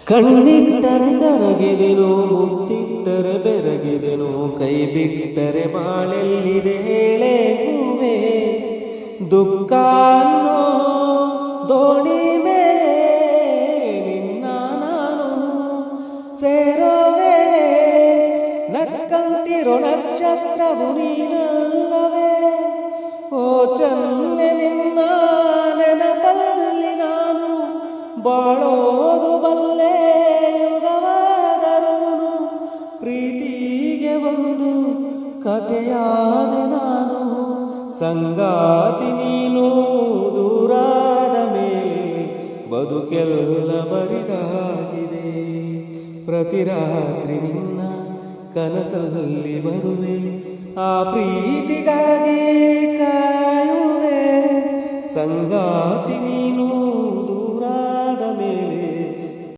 ಕಣ್ಣಿಟ್ಟರೆ ಕರಗಿದೆನೋ, ಮುತ್ತಿಟ್ಟರೆ ಬೆರಗಿದೆನೋ, ಕೈ ಬಿಟ್ಟರೆ ಬಾಳೆಲ್ಲಿದೆ ಹೇಳೆ ಹೂವೆ. ದುಃಖ ಅನ್ನೋ ದೋಣಿ ಮೇಲೆ ನಿನ್ನ ನಾನು ಸೇರೋವೆ. ನಕ್ಕಂತಿರೋ ನಕ್ಷತ್ರವು ನೀನಲ್ಲವೇ. ಓ ಚನ್ನೆ ನಿನ್ನ ನೆನಪಲ್ಲಿ ನಾನು ಬಾಳೋದು ಬಲ್ಲೆ. ಯುಗವಾದರೂನು ಪ್ರೀತಿಗೆ ಒಂದು ಕಥೆಯಾದೆ ನಾನು. ಸಂಗಾತಿ ನೀನು ದೂರಾದ ಮೇಲೆ ಬದುಕೆಲ್ಲ ಬರಿದಾಗಿದೆ. ಪ್ರತಿ ರಾತ್ರಿ ನಿನ್ನ ಕನಸಲ್ಲಿ ಬರುವೆ, ಆ ಪ್ರೀತಿಗಾಗಿ ಕಾಯುವೆ. ಸಂಗಾತಿ ನೀನು